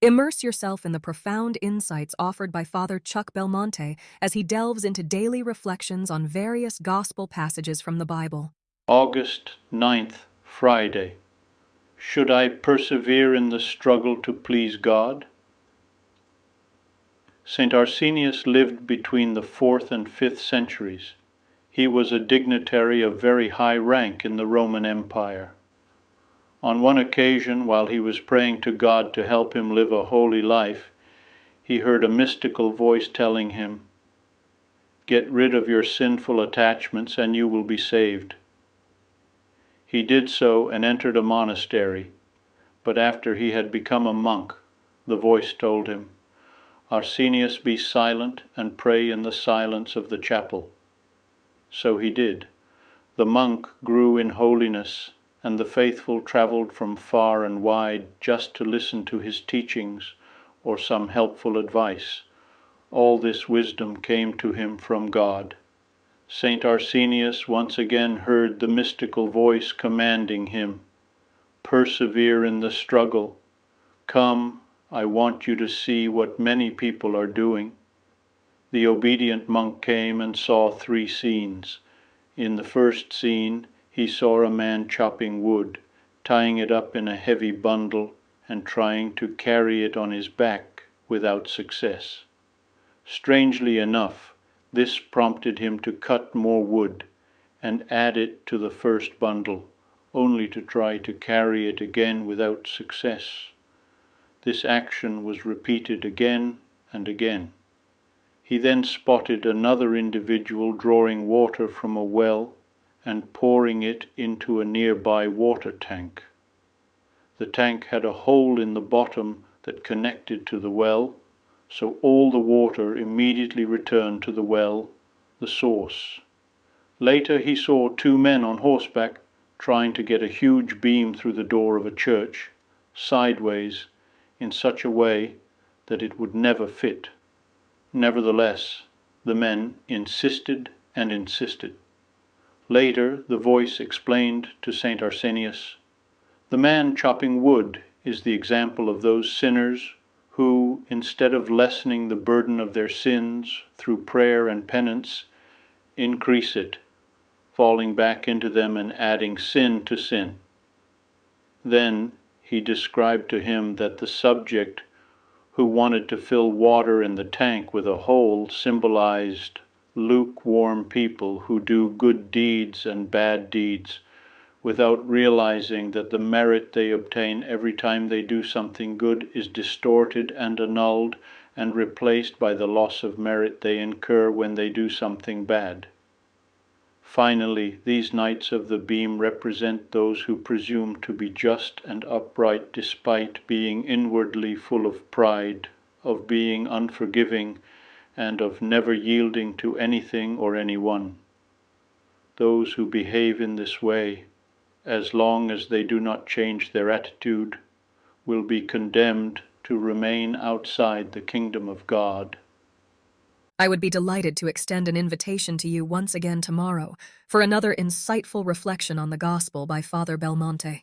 Immerse yourself in the profound insights offered by Father Chuck Belmonte as he delves into daily reflections on various gospel passages from the Bible. August 9th, Friday. Should I persevere in the struggle to please God? St. Arsenius lived between the 4th and 5th centuries. He was a dignitary of very high rank in the Roman Empire. On one occasion, while he was praying to God to help him live a holy life, he heard a mystical voice telling him, "Get rid of your sinful attachments and you will be saved." He did so and entered a monastery, but after he had become a monk, the voice told him, "Arsenius, be silent and pray in the silence of the chapel." So he did. The monk grew in holiness, and the faithful traveled from far and wide just to listen to his teachings or some helpful advice. All this wisdom came to him from God. St. Arsenius once again heard the mystical voice commanding him, "Persevere in the struggle. Come, I want you to see what many people are doing." The obedient monk came and saw three scenes. In the first scene, he saw a man chopping wood, tying it up in a heavy bundle, and trying to carry it on his back without success. Strangely enough, this prompted him to cut more wood and add it to the first bundle, only to try to carry it again without success. This action was repeated again and again. He then spotted another individual drawing water from a well and pouring it into a nearby water tank. The tank had a hole in the bottom that connected to the well, so all the water immediately returned to the well, the source. Later he saw two men on horseback trying to get a huge beam through the door of a church, sideways, in such a way that it would never fit. Nevertheless, the men insisted and insisted. Later, the voice explained to St. Arsenius, "The man chopping wood is the example of those sinners who, instead of lessening the burden of their sins through prayer and penance, increase it, falling back into them and adding sin to sin." Then he described to him that the subject who wanted to fill water in the tank with a hole symbolized lukewarm people who do good deeds and bad deeds without realizing that the merit they obtain every time they do something good is distorted and annulled and replaced by the loss of merit they incur when they do something bad. Finally, these knights of the beam represent those who presume to be just and upright despite being inwardly full of pride, of being unforgiving, and of never yielding to anything or anyone. Those who behave in this way, as long as they do not change their attitude, will be condemned to remain outside the kingdom of God. I would be delighted to extend an invitation to you once again tomorrow for another insightful reflection on the Gospel by Father Belmonte.